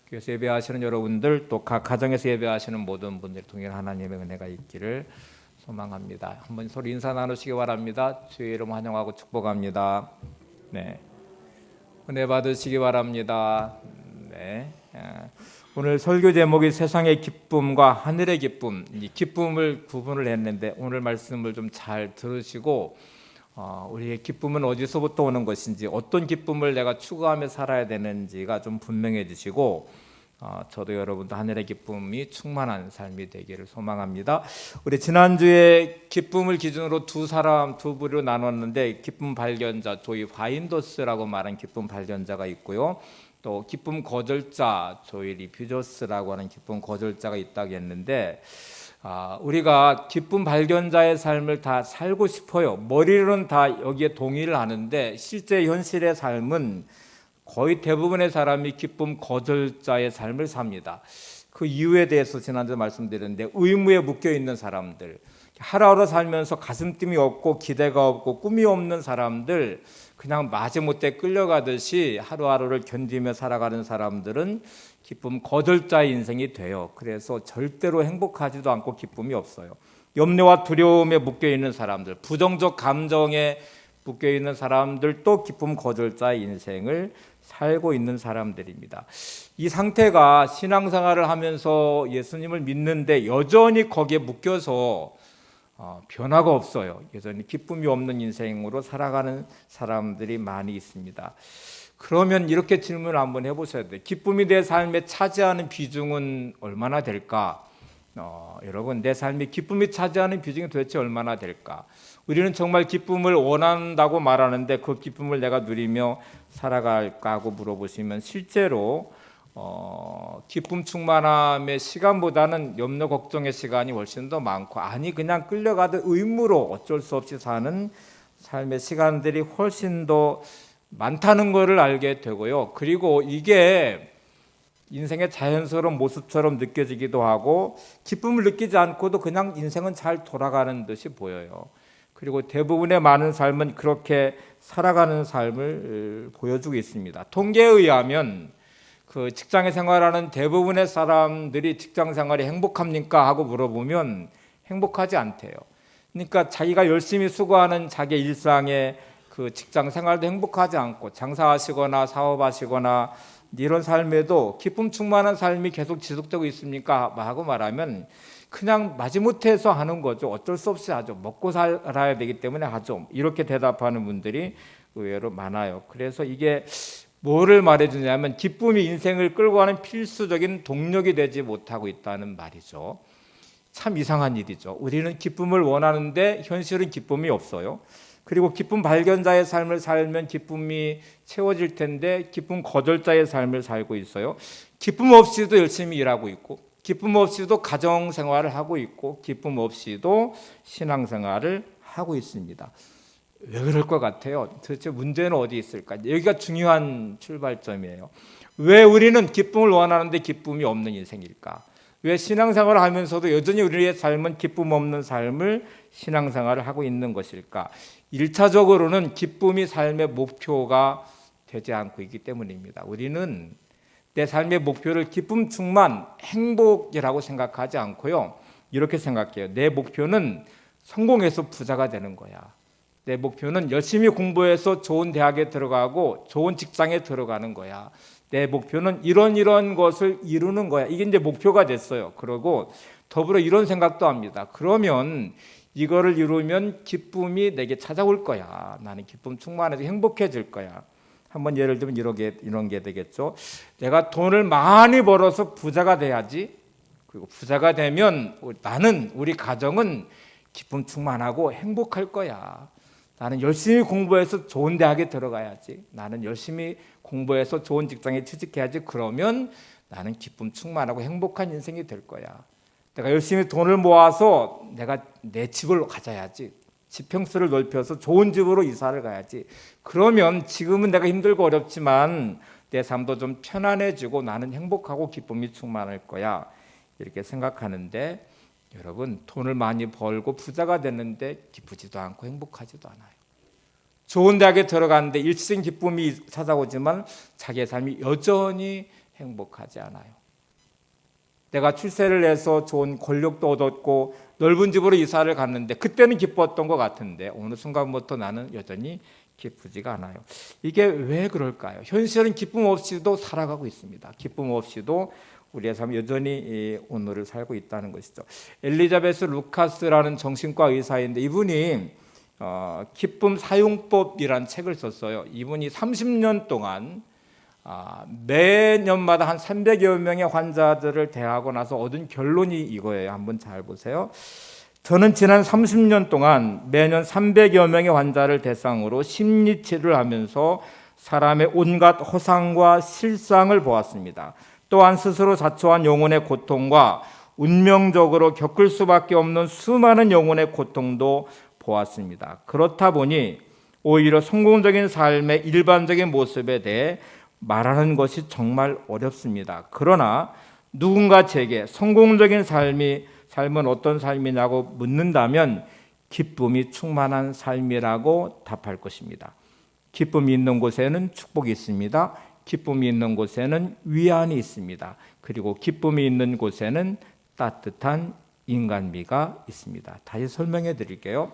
교회에서 예배하시는 여러분들, 또 각 가정에서 예배하시는 모든 분들이 동일한 하나님의 은혜가 있기를 소망합니다. 한번 서로 인사 나누시기 바랍니다. 주의 이름 환영하고 축복합니다. 네, 은혜 받으시기 바랍니다. 네, 오늘 설교 제목이 세상의 기쁨과 하늘의 기쁨, 이 기쁨을 구분을 했는데 오늘 말씀을 좀 잘 들으시고 우리의 기쁨은 어디서부터 오는 것인지, 어떤 기쁨을 내가 추구하며 살아야 되는지가 좀 분명해지시고, 저도 여러분도 하늘의 기쁨이 충만한 삶이 되기를 소망합니다. 우리 지난주에 기쁨을 기준으로 두 부류로 나눴는데, 기쁨 발견자, 조이 화인도스라고 말한 기쁨 발견자가 있고요, 또 기쁨 거절자, 조이 리퓨저스라고 하는 기쁨 거절자가 있다고 했는데, 우리가 기쁨 발견자의 삶을 다 살고 싶어요. 머리로는 다 여기에 동의를 하는데 실제 현실의 삶은 거의 대부분의 사람이 기쁨 거절자의 삶을 삽니다. 그 이유에 대해서 지난주에 말씀드렸는데, 의무에 묶여 있는 사람들, 하루하루 살면서 가슴팀이 없고 기대가 없고 꿈이 없는 사람들, 그냥 마지못해 끌려가듯이 하루하루를 견디며 살아가는 사람들은 기쁨 거절자의 인생이 돼요. 그래서 절대로 행복하지도 않고 기쁨이 없어요. 염려와 두려움에 묶여있는 사람들, 부정적 감정에 묶여있는 사람들도 기쁨 거절자의 인생을 살고 있는 사람들입니다. 이 상태가 신앙생활을 하면서 예수님을 믿는데 여전히 거기에 묶여서 변화가 없어요. 여전히 기쁨이 없는 인생으로 살아가는 사람들이 많이 있습니다. 그러면 이렇게 질문을 한번 해보셔야 돼요. 기쁨이 내 삶에 차지하는 비중은 얼마나 될까? 여러분, 내 삶에 기쁨이 차지하는 비중이 도대체 얼마나 될까? 우리는 정말 기쁨을 원한다고 말하는데 그 기쁨을 내가 누리며 살아갈까 하고 물어보시면, 실제로 기쁨 충만함의 시간보다는 염려 걱정의 시간이 훨씬 더 많고, 그냥 끌려가듯 의무로 어쩔 수 없이 사는 삶의 시간들이 훨씬 더 많다는 것을 알게 되고요. 그리고 이게 인생의 자연스러운 모습처럼 느껴지기도 하고, 기쁨을 느끼지 않고도 그냥 인생은 잘 돌아가는 듯이 보여요. 그리고 대부분의 많은 삶은 그렇게 살아가는 삶을 보여주고 있습니다. 통계에 의하면 그 직장에 생활하는 대부분의 사람들이 직장 생활이 행복합니까? 하고 물어보면 행복하지 않대요. 그러니까 자기가 열심히 수고하는 자기 일상에 그 직장 생활도 행복하지 않고, 장사하시거나 사업하시거나 이런 삶에도 기쁨 충만한 삶이 계속 지속되고 있습니까? 하고 말하면 그냥 마지못해서 하는 거죠. 어쩔 수 없이 하죠. 먹고 살아야 되기 때문에 하죠. 이렇게 대답하는 분들이 의외로 많아요. 그래서 이게 뭐를 말해주냐면, 기쁨이 인생을 끌고 가는 필수적인 동력이 되지 못하고 있다는 말이죠. 참 이상한 일이죠. 우리는 기쁨을 원하는데 현실은 기쁨이 없어요. 그리고 기쁨 발견자의 삶을 살면 기쁨이 채워질 텐데 기쁨 거절자의 삶을 살고 있어요. 기쁨 없이도 열심히 일하고 있고, 기쁨 없이도 가정생활을 하고 있고, 기쁨 없이도 신앙생활을 하고 있습니다. 왜 그럴 것 같아요? 도대체 문제는 어디 있을까? 여기가 중요한 출발점이에요. 왜 우리는 기쁨을 원하는데 기쁨이 없는 인생일까? 왜 신앙생활을 하면서도 여전히 우리의 삶은 기쁨 없는 삶을 신앙생활을 하고 있는 것일까? 1차적으로는 기쁨이 삶의 목표가 되지 않고 있기 때문입니다. 우리는 내 삶의 목표를 기쁨 충만, 행복이라고 생각하지 않고요, 이렇게 생각해요. 내 목표는 성공해서 부자가 되는 거야. 내 목표는 열심히 공부해서 좋은 대학에 들어가고 좋은 직장에 들어가는 거야. 내 목표는 이런 것을 이루는 거야. 이게 이제 목표가 됐어요. 그리고 더불어 이런 생각도 합니다. 그러면 이거를 이루면 기쁨이 내게 찾아올 거야. 나는 기쁨 충만해서 행복해질 거야. 한번 예를 들면 이런 게 되겠죠. 내가 돈을 많이 벌어서 부자가 돼야지. 그리고 부자가 되면 우리 가정은 기쁨 충만하고 행복할 거야. 나는 열심히 공부해서 좋은 대학에 들어가야지. 나는 열심히 공부해서 좋은 직장에 취직해야지. 그러면 나는 기쁨 충만하고 행복한 인생이 될 거야. 내가 열심히 돈을 모아서 내가 내 집을 가져야지. 지평수를 넓혀서 좋은 집으로 이사를 가야지. 그러면 지금은 내가 힘들고 어렵지만 내 삶도 좀 편안해지고 나는 행복하고 기쁨이 충만할 거야. 이렇게 생각하는데, 여러분, 돈을 많이 벌고 부자가 됐는데 기쁘지도 않고 행복하지도 않아요. 좋은 대학에 들어갔는데 일시적인 기쁨이 찾아오지만 자기의 삶이 여전히 행복하지 않아요. 내가 출세를 해서 좋은 권력도 얻었고 넓은 집으로 이사를 갔는데 그때는 기뻤던 것 같은데 어느 순간부터 나는 여전히 기쁘지가 않아요. 이게 왜 그럴까요? 현실은 기쁨 없이도 살아가고 있습니다. 기쁨 없이도 우리의 삶 여전히 오늘을 살고 있다는 것이죠. 엘리자베스 루카스라는 정신과 의사인데 이분이 기쁨 사용법이라는 책을 썼어요. 이분이 30년 동안 매년마다 한 300여 명의 환자들을 대하고 나서 얻은 결론이 이거예요. 한번 잘 보세요. 저는 지난 30년 동안 매년 300여 명의 환자를 대상으로 심리치료를 하면서 사람의 온갖 허상과 실상을 보았습니다. 또한 스스로 자초한 영혼의 고통과 운명적으로 겪을 수밖에 없는 수많은 영혼의 고통도 보았습니다. 그렇다 보니 오히려 성공적인 삶의 일반적인 모습에 대해 말하는 것이 정말 어렵습니다. 그러나 누군가 제게 성공적인 삶은 어떤 삶이냐고 묻는다면 기쁨이 충만한 삶이라고 답할 것입니다. 기쁨이 있는 곳에는 축복이 있습니다. 기쁨이 있는 곳에는 위안이 있습니다. 그리고 기쁨이 있는 곳에는 따뜻한 인간미가 있습니다. 다시 설명해 드릴게요.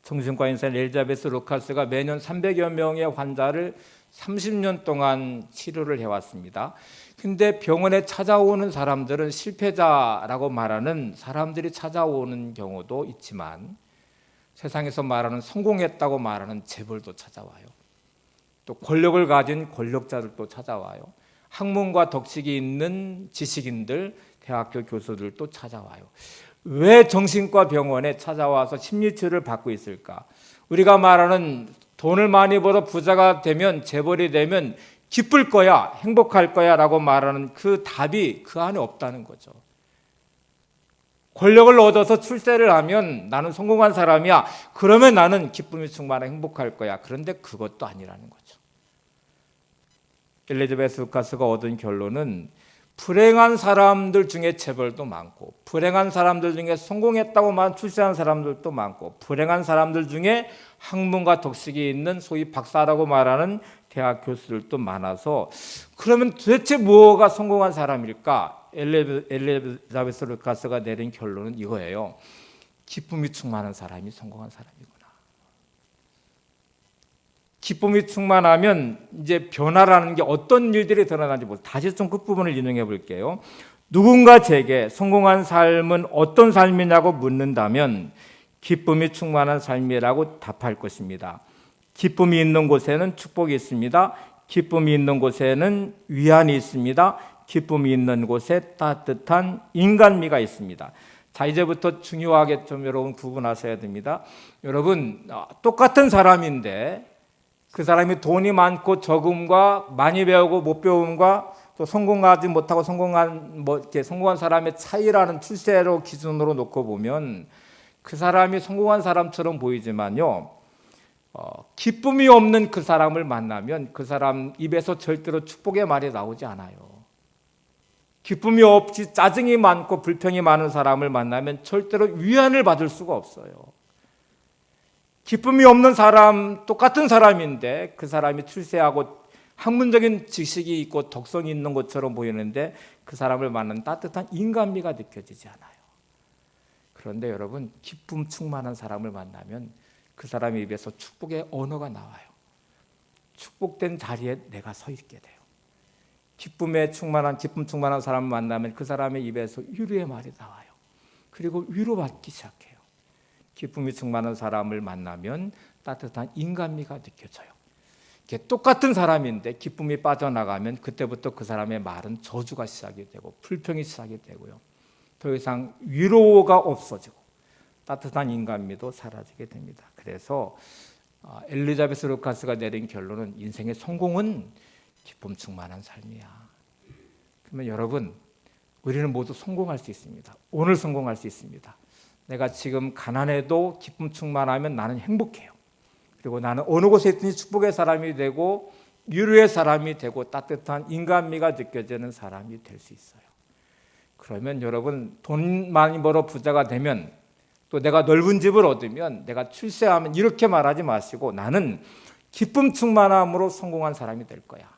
정신과 의사인 엘리자베스 루카스가 매년 300여 명의 환자를 30년 동안 치료를 해왔습니다. 근데 병원에 찾아오는 사람들은 실패자라고 말하는 사람들이 찾아오는 경우도 있지만 세상에서 말하는 성공했다고 말하는 재벌도 찾아와요. 또 권력을 가진 권력자들도 찾아와요. 학문과 덕식이 있는 지식인들, 대학교 교수들도 찾아와요. 왜 정신과 병원에 찾아와서 심리치료를 받고 있을까? 우리가 말하는 돈을 많이 벌어 부자가 되면 재벌이 되면 기쁠 거야, 행복할 거야 라고 말하는 그 답이 그 안에 없다는 거죠. 권력을 얻어서 출세를 하면 나는 성공한 사람이야. 그러면 나는 기쁨이 충만하고 행복할 거야. 그런데 그것도 아니라는 거죠. 엘리자베스 루카스가 얻은 결론은 불행한 사람들 중에 재벌도 많고 불행한 사람들 중에 성공했다고만 출세한 사람들도 많고 불행한 사람들 중에 학문과 덕식이 있는 소위 박사라고 말하는 대학 교수들도 많아서 그러면 도대체 뭐가 성공한 사람일까? 엘리자베스 루카스가 내린 결론은 이거예요. 기쁨이 충만한 사람이 성공한 사람이구나. 기쁨이 충만하면 이제 변화라는 게 어떤 일들이 드러나는지 다시 좀 끝부분을 인용해 볼게요. 누군가 제게 성공한 삶은 어떤 삶이냐고 묻는다면 기쁨이 충만한 삶이라고 답할 것입니다. 기쁨이 있는 곳에는 축복이 있습니다. 기쁨이 있는 곳에는 위안이 있습니다. 기쁨이 있는 곳에 따뜻한 인간미가 있습니다. 자, 이제부터 중요하게 좀 여러분 구분하셔야 됩니다. 여러분 똑같은 사람인데 그 사람이 돈이 많고 적음과 많이 배우고 못 배움과 또 성공하지 못하고 성공한 사람의 차이라는 출세로 기준으로 놓고 보면 그 사람이 성공한 사람처럼 보이지만요, 기쁨이 없는 그 사람을 만나면 그 사람 입에서 절대로 축복의 말이 나오지 않아요. 기쁨이 없이 짜증이 많고 불평이 많은 사람을 만나면 절대로 위안을 받을 수가 없어요. 기쁨이 없는 사람, 똑같은 사람인데 그 사람이 출세하고 학문적인 지식이 있고 덕성이 있는 것처럼 보이는데 그 사람을 만나는 따뜻한 인간미가 느껴지지 않아요. 그런데 여러분, 기쁨 충만한 사람을 만나면 그 사람의 입에서 축복의 언어가 나와요. 축복된 자리에 내가 서 있게 돼요. 기쁨 충만한 사람을 만나면 그 사람의 입에서 위로의 말이 나와요. 그리고 위로받기 시작해요. 기쁨이 충만한 사람을 만나면 따뜻한 인간미가 느껴져요. 똑같은 사람인데 기쁨이 빠져나가면 그때부터 그 사람의 말은 저주가 시작이 되고 불평이 시작이 되고요. 더 이상 위로가 없어지고 따뜻한 인간미도 사라지게 됩니다. 그래서 엘리자베스 루카스가 내린 결론은 인생의 성공은 기쁨 충만한 삶이야. 그러면 여러분, 우리는 모두 성공할 수 있습니다. 오늘 성공할 수 있습니다. 내가 지금 가난해도 기쁨 충만하면 나는 행복해요. 그리고 나는 어느 곳에 있든지 축복의 사람이 되고 위로의 사람이 되고 따뜻한 인간미가 느껴지는 사람이 될 수 있어요. 그러면 여러분, 돈 많이 벌어 부자가 되면 또 내가 넓은 집을 얻으면 내가 출세하면 이렇게 말하지 마시고 나는 기쁨 충만함으로 성공한 사람이 될 거야.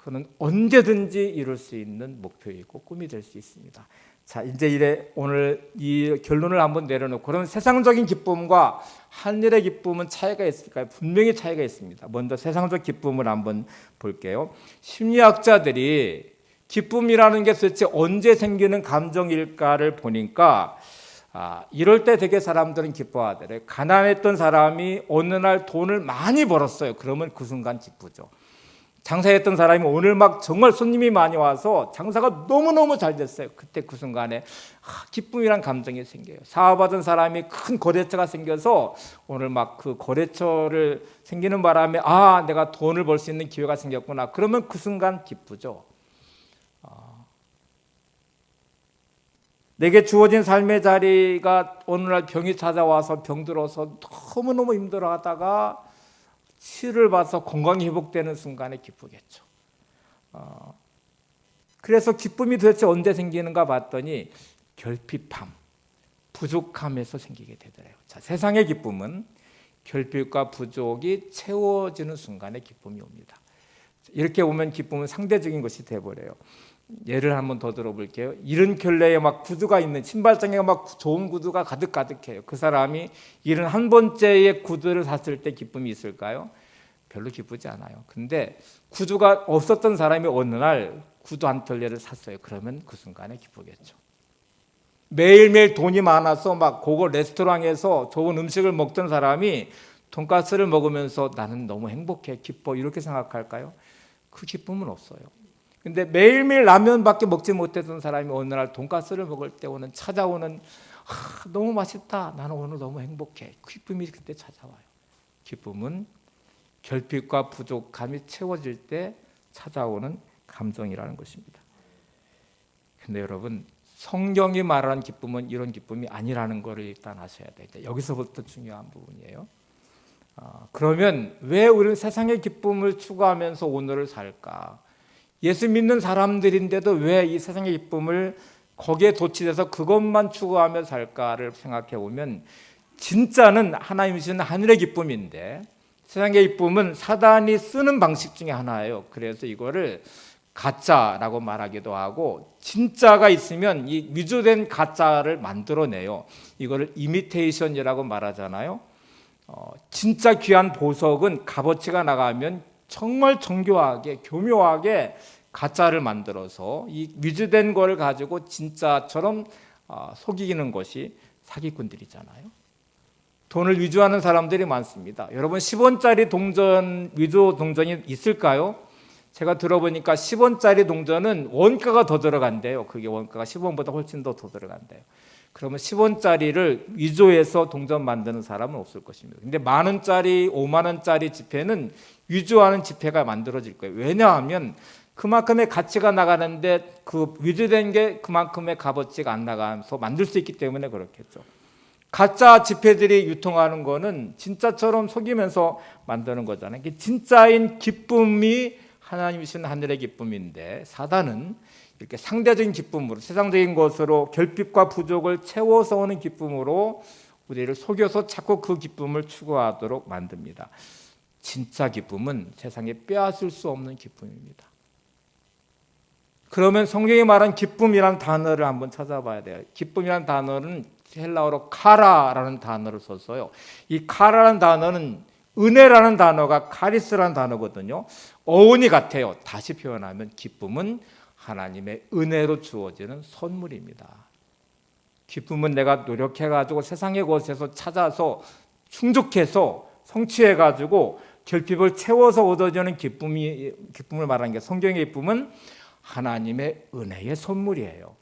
그는 언제든지 이룰 수 있는 목표이고 꿈이 될 수 있습니다. 자, 이제 오늘 이 결론을 한번 내려놓고, 그럼 세상적인 기쁨과 하늘의 기쁨은 차이가 있을까요? 분명히 차이가 있습니다. 먼저 세상적 기쁨을 한번 볼게요. 심리학자들이 기쁨이라는 게 도대체 언제 생기는 감정일까를 보니까 이럴 때 되게 사람들은 기뻐하더래요. 가난했던 사람이 어느 날 돈을 많이 벌었어요. 그러면 그 순간 기쁘죠. 장사했던 사람이 오늘 막 정말 손님이 많이 와서 장사가 너무너무 잘 됐어요. 그때 그 순간에 기쁨이란 감정이 생겨요. 사업하던 사람이 큰 거래처가 생겨서 오늘 막 그 거래처를 생기는 바람에 내가 돈을 벌 수 있는 기회가 생겼구나. 그러면 그 순간 기쁘죠. 내게 주어진 삶의 자리가 어느 날 병이 찾아와서 병들어서 너무너무 힘들어하다가 치료를 받아서 건강이 회복되는 순간에 기쁘겠죠. 그래서 기쁨이 도대체 언제 생기는가 봤더니 결핍함, 부족함에서 생기게 되더래요. 자, 세상의 기쁨은 결핍과 부족이 채워지는 순간에 기쁨이 옵니다. 이렇게 보면 기쁨은 상대적인 것이 돼버려요. 예를 한번 더 들어볼게요. 이른 켤레에 막 구두가 있는, 신발장에 막 좋은 구두가 가득해요. 그 사람이 71번째의 구두를 샀을 때 기쁨이 있을까요? 별로 기쁘지 않아요. 근데 구두가 없었던 사람이 어느 날 구두 한 켤레를 샀어요. 그러면 그 순간에 기쁘겠죠. 매일매일 돈이 많아서 막 고급 레스토랑에서 좋은 음식을 먹던 사람이 돈가스를 먹으면서 나는 너무 행복해, 기뻐, 이렇게 생각할까요? 그 기쁨은 없어요. 근데 매일매일 라면밖에 먹지 못했던 사람이 어느 날 돈가스를 먹을 때 찾아오는 너무 맛있다, 나는 오늘 너무 행복해, 그 기쁨이 그때 찾아와요. 기쁨은 결핍과 부족함이 채워질 때 찾아오는 감정이라는 것입니다. 근데 여러분, 성경이 말하는 기쁨은 이런 기쁨이 아니라는 것을 일단 아셔야 돼요. 여기서부터 중요한 부분이에요. 그러면 왜 우리는 세상의 기쁨을 추구하면서 오늘을 살까? 예수 믿는 사람들인데도 왜 이 세상의 기쁨을 거기에 도취돼서 그것만 추구하며 살까를 생각해 보면, 진짜는 하나님 주신 하늘의 기쁨인데 세상의 기쁨은 사단이 쓰는 방식 중에 하나예요. 그래서 이거를 가짜라고 말하기도 하고, 진짜가 있으면 이 위조된 가짜를 만들어내요. 이거를 이미테이션이라고 말하잖아요. 진짜 귀한 보석은 값어치가 나가면 정말 정교하게 교묘하게 가짜를 만들어서 이 위조된 걸 가지고 진짜처럼 속이는 것이 사기꾼들이잖아요. 돈을 위조하는 사람들이 많습니다. 여러분, 10원짜리 동전, 위조 동전이 있을까요? 제가 들어보니까 10원짜리 동전은 원가가 더 들어간대요. 그게 원가가 10원보다 훨씬 더 들어간대요. 그러면 10원짜리를 위조해서 동전 만드는 사람은 없을 것입니다. 근데 만원짜리, 5만원짜리 지폐는 위조하는 지폐가 만들어질 거예요. 왜냐하면 그만큼의 가치가 나가는데 그 위조된 게 그만큼의 값어치가 안 나가면서 만들 수 있기 때문에 그렇겠죠. 가짜 지폐들이 유통하는 거는 진짜처럼 속이면서 만드는 거잖아요. 진짜인 기쁨이 하나님이 주신 하늘의 기쁨인데, 사단은 이렇게 상대적인 기쁨으로, 세상적인 것으로 결핍과 부족을 채워서 오는 기쁨으로 우리를 속여서 자꾸 그 기쁨을 추구하도록 만듭니다. 진짜 기쁨은 세상에 빼앗을 수 없는 기쁨입니다. 그러면 성경이 말한 기쁨이라는 단어를 한번 찾아봐야 돼요. 기쁨이라는 단어는 헬라어로 카라라는 단어를 썼어요. 이 카라라는 단어는 은혜라는 단어가 카리스라는 단어거든요. 어원이 같아요. 다시 표현하면 기쁨은 하나님의 은혜로 주어지는 선물입니다. 기쁨은 내가 노력해가지고 세상의 것에서 찾아서 충족해서 성취해가지고 결핍을 채워서 얻어지는 기쁨을 말하는 게, 성경의 기쁨은 하나님의 은혜의 선물이에요.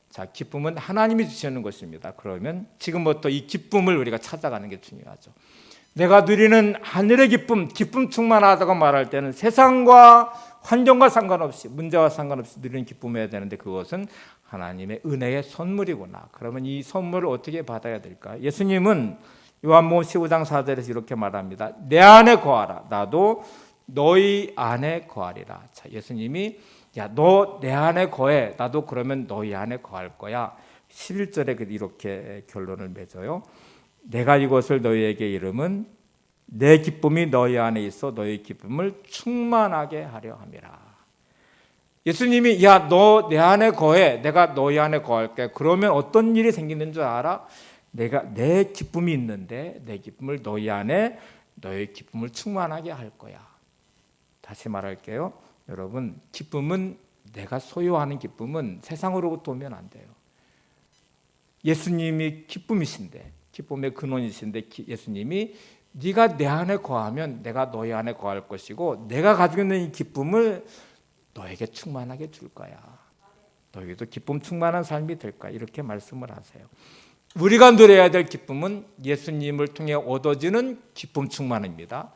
자, 기쁨은 하나님이 주시는 것입니다. 그러면 지금부터 이 기쁨을 우리가 찾아가는 게 중요하죠. 내가 누리는 하늘의 기쁨, 기쁨 충만하다고 말할 때는 세상과 환경과 상관없이, 문제와 상관없이 누리는 기쁨이어야 되는데, 그것은 하나님의 은혜의 선물이구나. 그러면 이 선물을 어떻게 받아야 될까? 예수님은 요한복음 15장 4절에서 이렇게 말합니다. 내 안에 거하라, 나도 너희 안에 거하리라. 자, 예수님이 너 내 안에 거해, 나도 그러면 너희 안에 거할 거야. 11절에 이렇게 결론을 맺어요. 내가 이것을 너희에게 이름은 내 기쁨이 너희 안에 있어 너희 기쁨을 충만하게 하려 함이라. 예수님이 야, 너 내 안에 거해. 내가 너희 안에 거할게. 그러면 어떤 일이 생기는 줄 알아? 내가 내 기쁨이 있는데 내 기쁨을 너희 안에 너의 기쁨을 충만하게 할 거야. 다시 말할게요. 여러분, 기쁨은 내가 소유하는 기쁨은 세상으로부터 오면 안 돼요. 예수님이 기쁨이신데, 기쁨의 근원이신데 예수님이 네가 내 안에 거하면 내가 너희 안에 거할 것이고 내가 가지고 있는 이 기쁨을 너에게 충만하게 줄 거야. 너에게도 기쁨 충만한 삶이 될 거야. 이렇게 말씀을 하세요. 우리가 누려야 될 기쁨은 예수님을 통해 얻어지는 기쁨 충만입니다.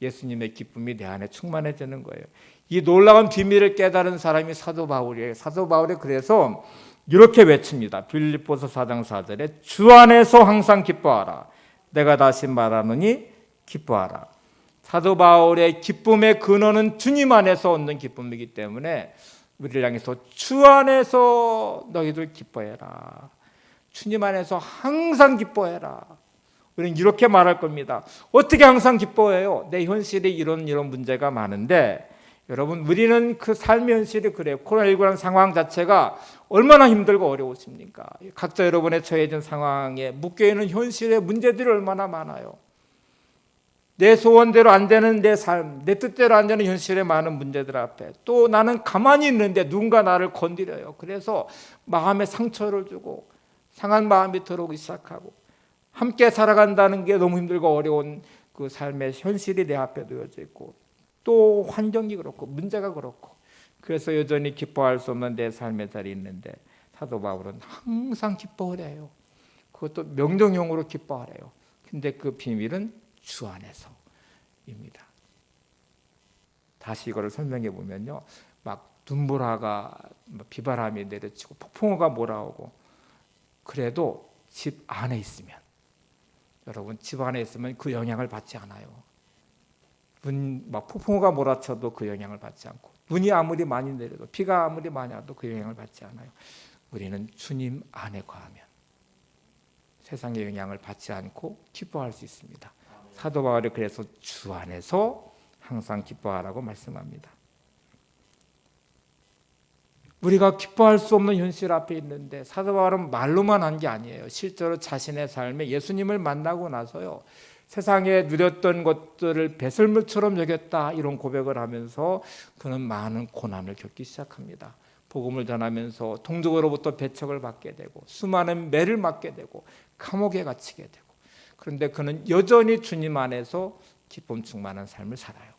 예수님의 기쁨이 내 안에 충만해지는 거예요. 이 놀라운 비밀을 깨달은 사람이 사도 바울이에요. 사도 바울이 그래서 이렇게 외칩니다. 빌립보서 4장 4절에 주 안에서 항상 기뻐하라. 내가 다시 말하노니 기뻐하라. 사도 바울의 기쁨의 근원은 주님 안에서 얻는 기쁨이기 때문에 우리를 향해서 주 안에서 너희들 기뻐해라. 주님 안에서 항상 기뻐해라. 우리는 이렇게 말할 겁니다. 어떻게 항상 기뻐해요? 내 현실이 이런 문제가 많은데 여러분, 우리는 그 삶의 현실이 그래요. 코로나19라는 상황 자체가 얼마나 힘들고 어려우십니까? 각자 여러분의 처해진 상황에 묶여있는 현실의 문제들이 얼마나 많아요. 내 소원대로 안 되는 내 삶, 내 뜻대로 안 되는 현실의 많은 문제들 앞에 또 나는 가만히 있는데 누군가 나를 건드려요. 그래서 마음에 상처를 주고 상한 마음이 들어오기 시작하고 함께 살아간다는 게 너무 힘들고 어려운 그 삶의 현실이 내 앞에 놓여져 있고 또 환경이 그렇고 문제가 그렇고 그래서 여전히 기뻐할 수 없는 내 삶의 자리에 있는데 사도 바울은 항상 기뻐하래요. 그것도 명령형으로 기뻐하래요. 근데 그 비밀은 주 안에서입니다. 다시 이거를 설명해 보면요, 막 눈보라가 비바람이 내려치고 폭풍우가 몰아오고 그래도 집 안에 있으면 여러분 집 안에 있으면 그 영향을 받지 않아요. 막 폭풍우가 몰아쳐도 그 영향을 받지 않고 눈이 아무리 많이 내려도 비가 아무리 많이 와도 그 영향을 받지 않아요. 우리는 주님 안에 거하면 세상의 영향을 받지 않고 기뻐할 수 있습니다. 사도 바울이 그래서 주 안에서 항상 기뻐하라고 말씀합니다. 우리가 기뻐할 수 없는 현실 앞에 있는데 사도 바울은 말로만 한 게 아니에요. 실제로 자신의 삶에 예수님을 만나고 나서요, 세상에 누렸던 것들을 배설물처럼 여겼다 이런 고백을 하면서 그는 많은 고난을 겪기 시작합니다. 복음을 전하면서 동족으로부터 배척을 받게 되고 수많은 매를 맞게 되고 감옥에 갇히게 되고 그런데 그는 여전히 주님 안에서 기쁨 충만한 삶을 살아요.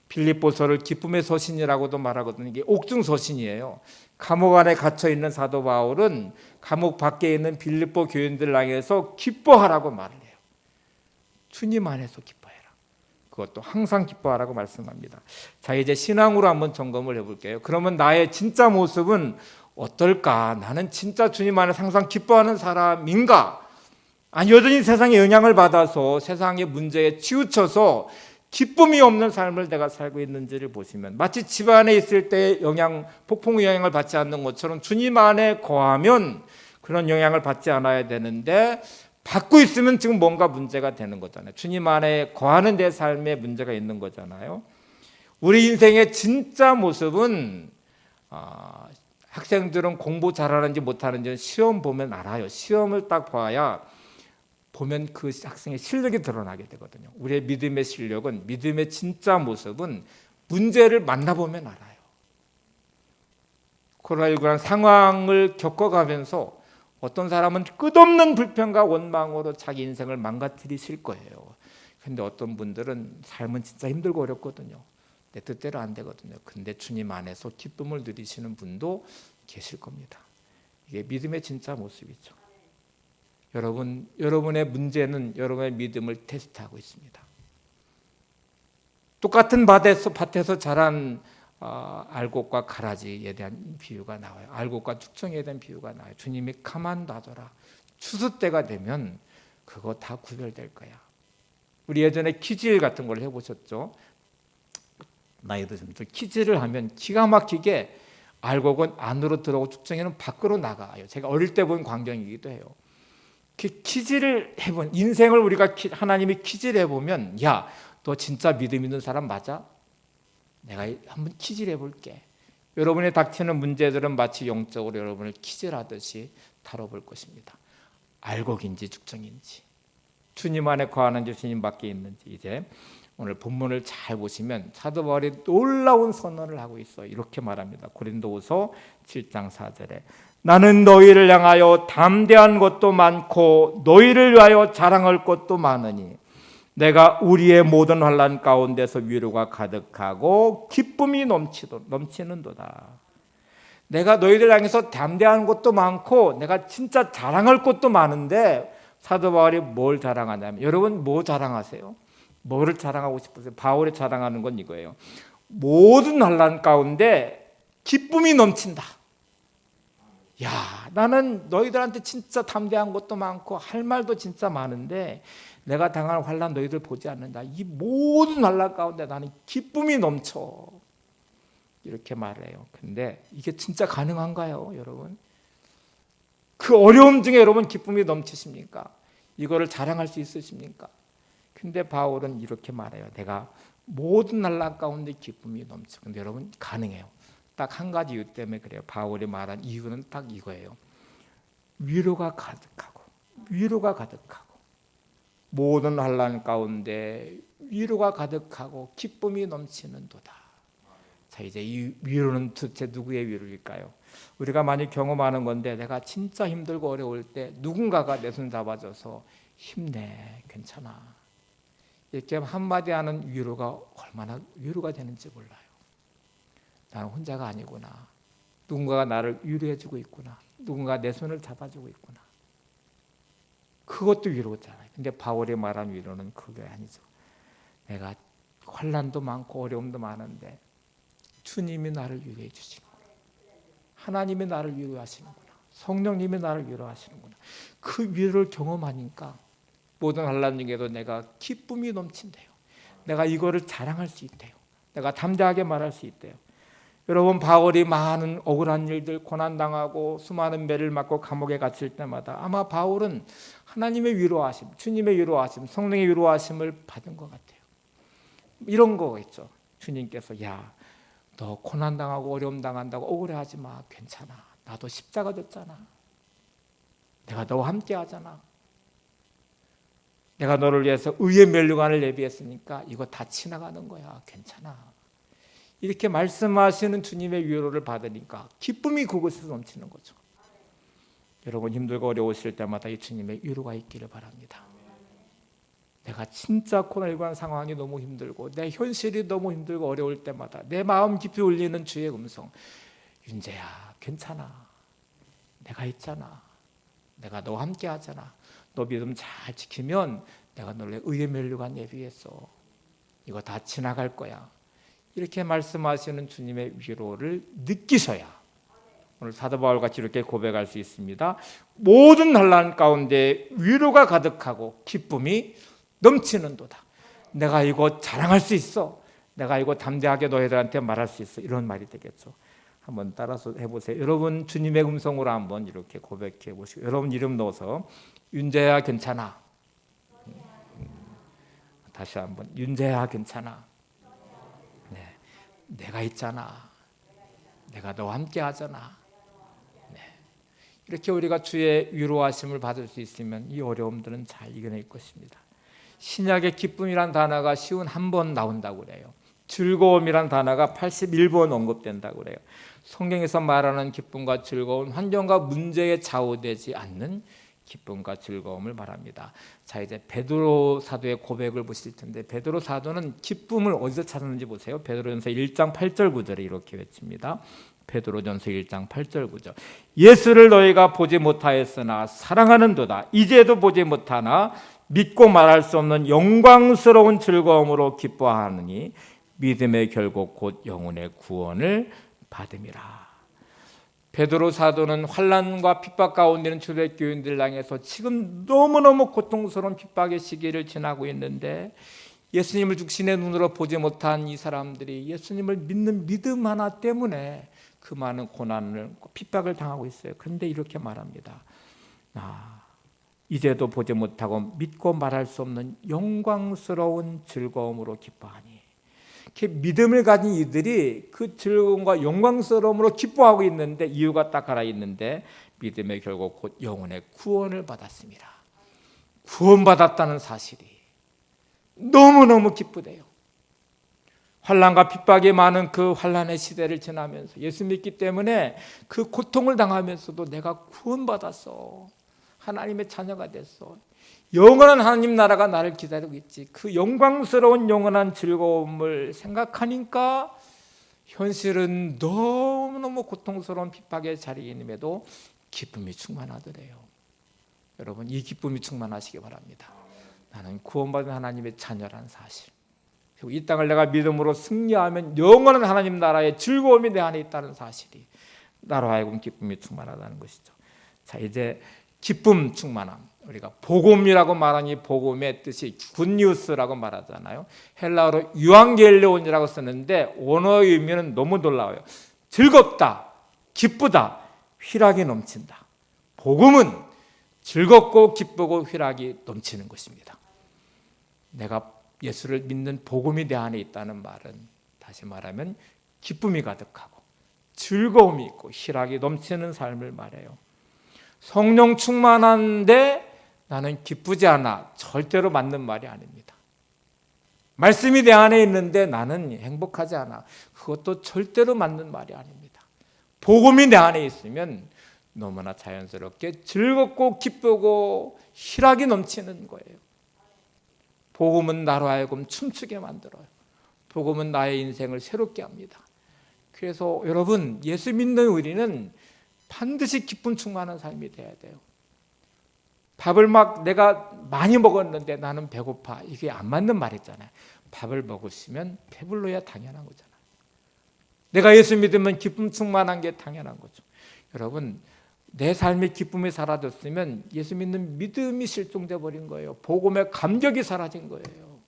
빌립보서를 기쁨의 서신이라고도 말하거든요. 이게 옥중 서신이에요. 감옥 안에 갇혀 있는 사도 바울은 감옥 밖에 있는 빌립보 교인들 향해서 기뻐하라고 말을 해요. 주님 안에서 기뻐해라. 그것도 항상 기뻐하라고 말씀합니다. 자, 이제 신앙으로 한번 점검을 해볼게요. 그러면 나의 진짜 모습은 어떨까? 나는 진짜 주님 안에서 항상 기뻐하는 사람인가? 아니, 여전히 세상의 영향을 받아서 세상의 문제에 치우쳐서 기쁨이 없는 삶을 내가 살고 있는지를 보시면 마치 집 안에 있을 때 폭풍의 영향을 받지 않는 것처럼 주님 안에 거하면 그런 영향을 받지 않아야 되는데 받고 있으면 지금 뭔가 문제가 되는 거잖아요. 주님 안에 거하는 내 삶에 문제가 있는 거잖아요. 우리 인생의 진짜 모습은 학생들은 공부 잘하는지 못하는지 시험 보면 알아요. 시험을 딱 봐야 보면 그 학생의 실력이 드러나게 되거든요. 우리의 믿음의 실력은, 믿음의 진짜 모습은 문제를 만나보면 알아요. 코로나19라는 상황을 겪어가면서 어떤 사람은 끝없는 불평과 원망으로 자기 인생을 망가뜨리실 거예요. 그런데 어떤 분들은 삶은 진짜 힘들고 어렵거든요. 내 뜻대로 안 되거든요. 근데 주님 안에서 기쁨을 누리시는 분도 계실 겁니다. 이게 믿음의 진짜 모습이죠. 여러분의 문제는 여러분의 믿음을 테스트하고 있습니다. 똑같은 밭에서 자란 알곡과 가라지에 대한 비유가 나와요. 알곡과 축청에 대한 비유가 나와요. 주님이 가만 놔둬라. 추수 때가 되면 그거 다 구별될 거야. 우리 예전에 키질 같은 걸 해보셨죠? 나이도 좀 키질을 하면 기가 막히게 알곡은 안으로 들어오고 축청에는 밖으로 나가요. 제가 어릴 때 본 광경이기도 해요. 키질을 해본 인생을 우리가 하나님이 키질해 보면, 야, 너 진짜 믿음 있는 사람 맞아? 내가 한번 키질해 볼게. 여러분이 닥치는 문제들은 마치 영적으로 여러분을 키질하듯이 다뤄볼 것입니다. 알곡인지 죽정인지, 주님 안에 거하는지 주님밖에 있는지. 이제 오늘 본문을 잘 보시면 사도 바울이 놀라운 선언을 하고 있어요. 이렇게 말합니다. 고린도후서 7장 4절에 나는 너희를 향하여 담대한 것도 많고 너희를 위하여 자랑할 것도 많으니 내가 우리의 모든 환난 가운데서 위로가 가득하고 기쁨이 넘치는도다. 내가 너희들 향해서 담대한 것도 많고 내가 진짜 자랑할 것도 많은데, 사도 바울이 뭘 자랑하냐면, 여러분 뭐 자랑하세요? 뭐를 자랑하고 싶으세요? 바울이 자랑하는 건 이거예요. 모든 환난 가운데 기쁨이 넘친다. 야, 나는 너희들한테 진짜 담대한 것도 많고 할 말도 진짜 많은데 내가 당한 환난 너희들 보지 않는다. 이 모든 환난 가운데 나는 기쁨이 넘쳐. 이렇게 말해요. 근데 이게 진짜 가능한가요, 여러분? 그 어려움 중에 여러분 기쁨이 넘치십니까? 이거를 자랑할 수 있으십니까? 근데 바울은 이렇게 말해요. 내가 모든 환난 가운데 기쁨이 넘쳐. 근데 여러분 가능해요. 딱 한 가지 이유 때문에 그래요. 바울이 말한 이유는 딱 이거예요. 위로가 가득하고 모든 환난 가운데 위로가 가득하고 기쁨이 넘치는도다. 자, 이제 이 위로는 도대체 누구의 위로일까요? 우리가 많이 경험하는 건데, 내가 진짜 힘들고 어려울 때 누군가가 내 손 잡아줘서 힘내, 괜찮아, 이렇게 한마디 하는 위로가 얼마나 위로가 되는지 몰라요. 나는 혼자가 아니구나. 누군가가 나를 위로해주고 있구나. 누군가 내 손을 잡아주고 있구나. 그것도 위로잖아요. 근데 바울이 말한 위로는 그게 아니죠. 내가 환난도 많고 어려움도 많은데 주님이 나를 위로해 주시는구나. 하나님이 나를 위로하시는구나. 성령님이 나를 위로하시는구나. 그 위로를 경험하니까 모든 환난 중에도 내가 기쁨이 넘친대요. 내가 이거를 자랑할 수 있대요. 내가 담대하게 말할 수 있대요. 여러분, 바울이 많은 억울한 일들, 고난당하고 수많은 매를 맞고 감옥에 갇힐 때마다 아마 바울은 하나님의 위로하심, 주님의 위로하심, 성령의 위로하심을 받은 것 같아요. 이런 거 있죠. 주님께서 야, 너 고난당하고 어려움 당한다고 억울해하지 마. 괜찮아. 나도 십자가 졌잖아. 내가 너와 함께 하잖아. 내가 너를 위해서 의의 면류관을 예비했으니까 이거 다 지나가는 거야. 괜찮아. 이렇게 말씀하시는 주님의 위로를 받으니까 기쁨이 그곳에서 넘치는 거죠. 여러분, 힘들고 어려우실 때마다 이 주님의 위로가 있기를 바랍니다. 내가 진짜 코로나19 상황이 너무 힘들고 내 현실이 너무 힘들고 어려울 때마다 내 마음 깊이 울리는 주의 음성, 윤재야, 괜찮아. 내가 있잖아. 내가 너와 함께 하잖아. 너 믿음 잘 지키면 내가 너를 의의 면류관 예비했어. 이거 다 지나갈 거야. 이렇게 말씀하시는 주님의 위로를 느끼셔야 오늘 사도 바울 같이 이렇게 고백할 수 있습니다. 모든 환난 가운데 위로가 가득하고 기쁨이 넘치는도다. 내가 이거 자랑할 수 있어. 내가 이거 담대하게 너희들한테 말할 수 있어. 이런 말이 되겠죠. 한번 따라서 해보세요. 여러분, 주님의 음성으로 한번 이렇게 고백해 보시고, 여러분 이름 넣어서 윤재야 괜찮아. 다시 한번 윤재야 괜찮아. 네, 내가 있잖아. 내가 너와 함께 하잖아. 네. 이렇게 우리가 주의 위로하심을 받을 수 있으면 이 어려움들은 잘 이겨낼 것입니다. 신약의 기쁨이란 단어가 쉬운 한 번 나온다고 그래요. 즐거움이란 단어가 81번 언급된다고 그래요. 성경에서 말하는 기쁨과 즐거움, 환경과 문제에 좌우되지 않는 기쁨과 즐거움을 말합니다. 자, 이제 베드로 사도의 고백을 보실 텐데, 베드로 사도는 기쁨을 어디서 찾았는지 보세요. 베드로전서 1장 8절 9절에 이렇게 외칩니다. 베드로전서 1장 8절 9절. 예수를 너희가 보지 못하였으나 사랑하는도다. 이제도 보지 못하나 믿고 말할 수 없는 영광스러운 즐거움으로 기뻐하느니 믿음의 결국 곧 영혼의 구원을 받음이라. 베드로 사도는 환난과 핍박 가운데 있는 초대교인들 향해서 지금 너무너무 고통스러운 핍박의 시기를 지나고 있는데, 예수님을 육신의 눈으로 보지 못한 이 사람들이 예수님을 믿는 믿음 하나 때문에 그 많은 고난을, 핍박을 당하고 있어요. 그런데 이렇게 말합니다. 이제도 보지 못하고 믿고 말할 수 없는 영광스러운 즐거움으로 기뻐하니. 이렇게 믿음을 가진 이들이 그 즐거움과 영광스러움으로 기뻐하고 있는데 이유가 딱 하나 있는데 믿음의 결국 곧 영혼의 구원을 받았습니다. 구원받았다는 사실이 너무너무 기쁘대요. 환난과 핍박이 많은 그 환난의 시대를 지나면서 예수 믿기 때문에 그 고통을 당하면서도 내가 구원받았어. 하나님의 자녀가 됐어. 영원한 하나님 나라가 나를 기다리고 있지. 그 영광스러운 영원한 즐거움을 생각하니까 현실은 너무너무 고통스러운 핍박의 자리임에도 기쁨이 충만하더래요. 여러분, 이 기쁨이 충만하시기 바랍니다. 나는 구원받은 하나님의 자녀라는 사실, 그리고 이 땅을 내가 믿음으로 승리하면 영원한 하나님 나라의 즐거움이 내 안에 있다는 사실이 나로 하여금 기쁨이 충만하다는 것이죠. 자, 이제 기쁨 충만함, 우리가 복음이라고 말하니 복음의 뜻이 굿뉴스라고 말하잖아요. 헬라어로 유앙겔리온이라고 쓰는데 원어의 의미는 너무 놀라워요. 즐겁다, 기쁘다, 휘락이 넘친다. 복음은 즐겁고 기쁘고 휘락이 넘치는 것입니다. 내가 예수를 믿는 복음이 내 안에 있다는 말은 다시 말하면 기쁨이 가득하고 즐거움이 있고 희락이 넘치는 삶을 말해요. 성령 충만한데 나는 기쁘지 않아, 절대로 맞는 말이 아닙니다. 말씀이 내 안에 있는데 나는 행복하지 않아, 그것도 절대로 맞는 말이 아닙니다. 복음이 내 안에 있으면 너무나 자연스럽게 즐겁고 기쁘고 희락이 넘치는 거예요. 복음은 나로 하여금 춤추게 만들어요. 복음은 나의 인생을 새롭게 합니다. 그래서 여러분, 예수 믿는 우리는 반드시 기쁨 충만한 삶이 돼야 돼요. 밥을 막 내가 많이 먹었는데 나는 배고파, 이게 안 맞는 말이잖아요. 밥을 먹으시면 배불러야 당연한 거잖아요. 내가 예수 믿으면 기쁨 충만한 게 당연한 거죠. 여러분, 내 삶의 기쁨이 사라졌으면 예수 믿는 믿음이 실종돼 버린 거예요. 복음의 감격이 사라진 거예요.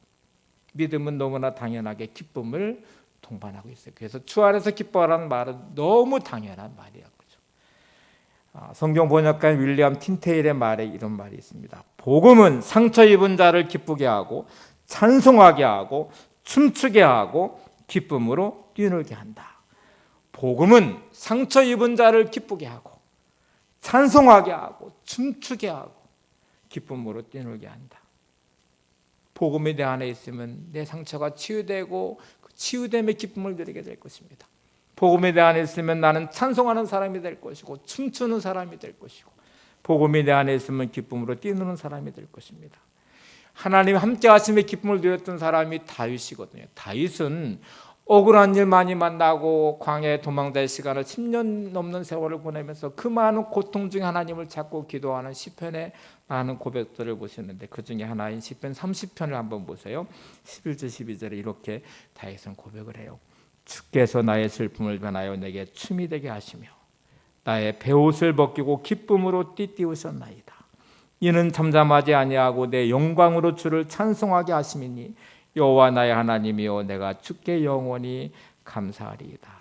믿음은 너무나 당연하게 기쁨을 동반하고 있어요. 그래서 주 안에서 기뻐하라는 말은 너무 당연한 말이에요. 성경 번역가인 윌리엄 틴테일의 말에 이런 말이 있습니다. 복음은 상처 입은 자를 기쁘게 하고 찬송하게 하고 춤추게 하고 기쁨으로 뛰놀게 한다. 복음은 상처 입은 자를 기쁘게 하고 찬송하게 하고 춤추게 하고 기쁨으로 뛰놀게 한다. 복음이 내 안에 있으면 내 상처가 치유되고 그 치유됨의 기쁨을 누리게 될 것입니다. 복음이 내 안에 있으면 나는 찬송하는 사람이 될 것이고 춤추는 사람이 될 것이고 복음이 내 안에 있으면 기쁨으로 뛰노는 사람이 될 것입니다. 하나님 함께 하심의 기쁨을 누렸던 사람이 다윗이거든요. 다윗은 억울한 일 많이 만나고 광야에 도망다닐 시간을 10년 넘는 세월을 보내면서 그 많은 고통 중에 하나님을 찾고 기도하는 시편의 많은 고백들을 보시는데 그 중에 하나인 시편 30편을 한번 보세요. 11절 12절에 이렇게 다윗은 고백을 해요. 주께서 나의 슬픔을 변하여 내게 춤이 되게 하시며 나의 베옷을 벗기고 기쁨으로 띠띠우셨나이다. 이는 잠잠하지 아니하고 내 영광으로 주를 찬송하게 하심이니 여호와 나의 하나님이여 내가 주께 영원히 감사하리이다.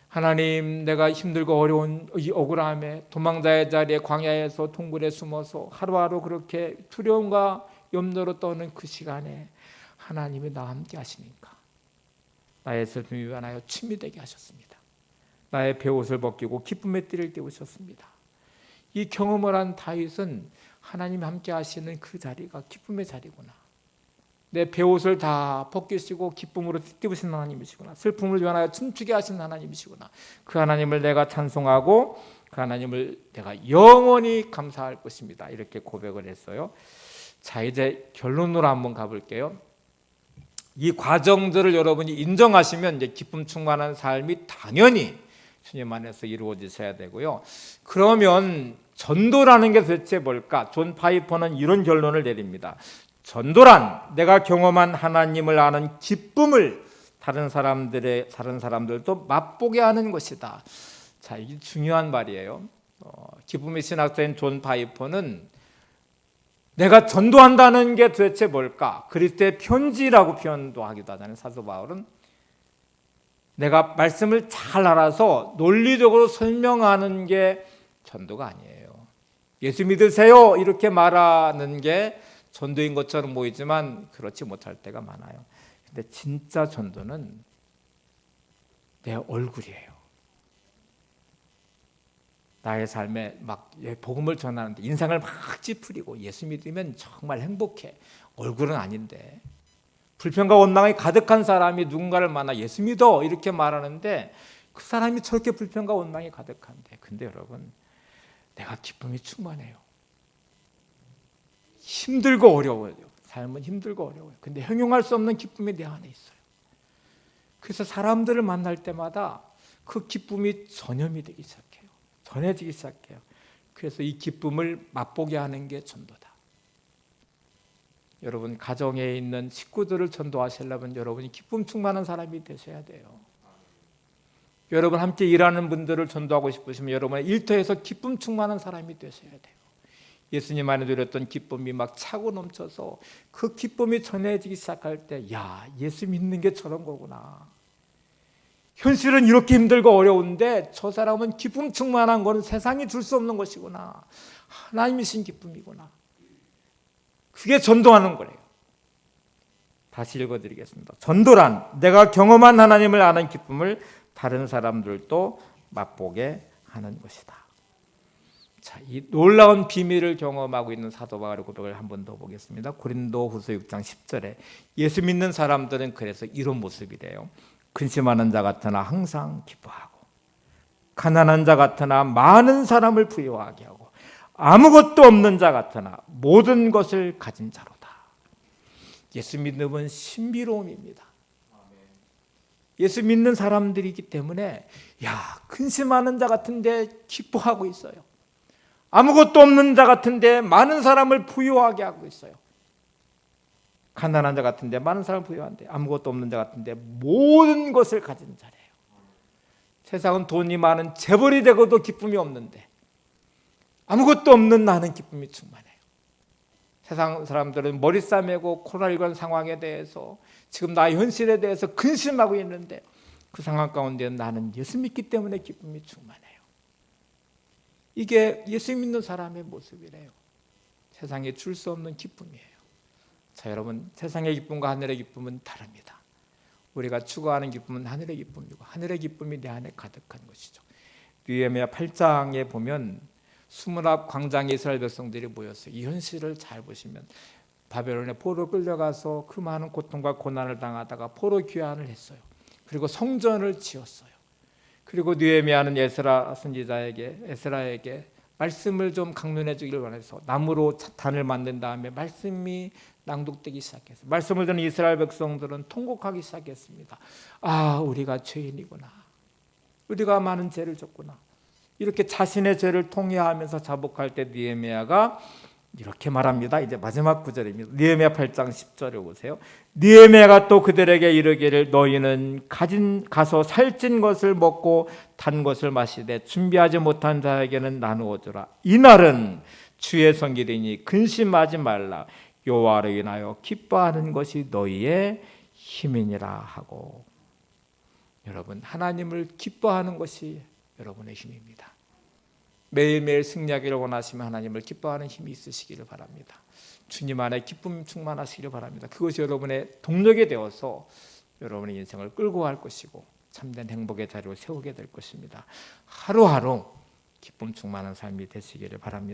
하나님, 내가 힘들고 어려운 이 억울함에 도망자의 자리에 광야에서 동굴에 숨어서 하루하루 그렇게 두려움과 염려로 떠는 그 시간에 하나님이 나와 함께 하시니까 나의 슬픔이 변하여 춤이 되게 하셨습니다. 나의 베옷을 벗기고 기쁨의 띠를 띄우셨습니다. 이 경험을 한 다윗은 하나님이 함께 하시는 그 자리가 기쁨의 자리구나. 내 베옷을 다 벗기시고 기쁨으로 띠띠우신 하나님이시구나. 슬픔을 변하여 춤추게 하신 하나님이시구나. 그 하나님을 내가 찬송하고 그 하나님을 내가 영원히 감사할 것입니다. 이렇게 고백을 했어요. 자, 이제 결론으로 한번 가볼게요. 이 과정들을 여러분이 인정하시면 이제 기쁨 충만한 삶이 당연히 주님 안에서 이루어지셔야 되고요. 그러면 전도라는 게 도대체 뭘까? 존 파이퍼는 이런 결론을 내립니다. 전도란 내가 경험한 하나님을 아는 기쁨을 다른 사람들도 맛보게 하는 것이다. 자, 이게 중요한 말이에요. 기쁨의 신학자인 존 파이퍼는 내가 전도한다는 게 도대체 뭘까? 그리스도의 편지라고 표현도 하기도 하잖아요. 사도 바울은 내가 말씀을 잘 알아서 논리적으로 설명하는 게 전도가 아니에요. 예수 믿으세요 이렇게 말하는 게 전도인 것처럼 보이지만 그렇지 못할 때가 많아요. 근데 진짜 전도는 내 얼굴이에요. 나의 삶에 막 복음을 전하는데 인상을 막 찌푸리고 예수 믿으면 정말 행복해. 얼굴은 아닌데. 불평과 원망이 가득한 사람이 누군가를 만나 예수 믿어 이렇게 말하는데 그 사람이 저렇게 불평과 원망이 가득한데, 근데 여러분, 내가 기쁨이 충만해요. 힘들고 어려워요. 삶은 힘들고 어려워요. 근데 형용할 수 없는 기쁨이 내 안에 있어요. 그래서 사람들을 만날 때마다 그 기쁨이 전염이 되기 시작해요. 전해지기 시작해요. 그래서 이 기쁨을 맛보게 하는 게 전도다. 여러분, 가정에 있는 식구들을 전도하시려면 여러분이 기쁨 충만한 사람이 되셔야 돼요. 여러분 함께 일하는 분들을 전도하고 싶으시면 여러분의 일터에서 기쁨 충만한 사람이 되셔야 돼요. 예수님 안에 누렸던 기쁨이 막 차고 넘쳐서 그 기쁨이 전해지기 시작할 때, 야, 예수 믿는 게 저런 거구나. 현실은 이렇게 힘들고 어려운데 저 사람은 기쁨 충만한 거는 세상이 줄 수 없는 것이구나. 하나님이신 기쁨이구나. 그게 전도하는 거래요. 다시 읽어드리겠습니다. 전도란 내가 경험한 하나님을 아는 기쁨을 다른 사람들도 맛보게 하는 것이다. 자, 이 놀라운 비밀을 경험하고 있는 사도 바울의 고백을 한 번 더 보겠습니다. 고린도후서 6장 10절에 예수 믿는 사람들은 그래서 이런 모습이래요. 근심하는 자 같으나 항상 기뻐하고, 가난한 자 같으나 많은 사람을 부유하게 하고, 아무것도 없는 자 같으나 모든 것을 가진 자로다. 예수 믿음은 신비로움입니다. 예수 믿는 사람들이기 때문에, 야, 근심하는 자 같은데 기뻐하고 있어요. 아무것도 없는 자 같은데 많은 사람을 부유하게 하고 있어요. 가난한 자 같은데 많은 사람을 부유한데, 아무것도 없는 자 같은데 모든 것을 가진 자래요. 세상은 돈이 많은 재벌이 되고도 기쁨이 없는데 아무것도 없는 나는 기쁨이 충만해요. 세상 사람들은 머리 싸매고 코로나19 상황에 대해서, 지금 나의 현실에 대해서 근심하고 있는데 그 상황 가운데 나는 예수 믿기 때문에 기쁨이 충만해요. 이게 예수 믿는 사람의 모습이래요. 세상에 줄 수 없는 기쁨이에요. 자, 여러분, 세상의 기쁨과 하늘의 기쁨은 다릅니다. 우리가 추구하는 기쁨은 하늘의 기쁨이고 하늘의 기쁨이 내 안에 가득한 것이죠. 느헤미야 8장에 보면 수문 앞 광장에 이스라엘 백성들이 모였어요. 이 현실을 잘 보시면 바벨론에 포로 끌려가서 그 많은 고통과 고난을 당하다가 포로 귀환을 했어요. 그리고 성전을 지었어요. 그리고 느헤미야는 에스라 선지자에게, 에스라에게 말씀을 좀 강론해 주기를 원해서 나무로 단을 만든 다음에 말씀이 낭독되기 시작했어요. 말씀을 듣는 이스라엘 백성들은 통곡하기 시작했습니다. 아, 우리가 죄인이구나. 우리가 많은 죄를 졌구나. 이렇게 자신의 죄를 통회하면서 자복할 때 느헤미야가 이렇게 말합니다. 이제 마지막 구절입니다. 느헤미야 8장 10절을 보세요. 느헤미야가 또 그들에게 이르기를 너희는 가서 살찐 것을 먹고 단 것을 마시되 준비하지 못한 자에게는 나누어 주라. 이날은 주의 성길이니 근심하지 말라. 여호와로 인하여 기뻐하는 것이 너희의 힘이니라 하고. 여러분, 하나님을 기뻐하는 것이 여러분의 힘입니다. 매일매일 승리하기를 원하시면 하나님을 기뻐하는 힘이 있으시기를 바랍니다. 주님 안에 기쁨 충만하시기를 바랍니다. 그것이 여러분의 동력이 되어서 여러분의 인생을 끌고 갈 것이고 참된 행복의 자리를 세우게 될 것입니다. 하루하루 기쁨 충만한 삶이 되시기를 바랍니다.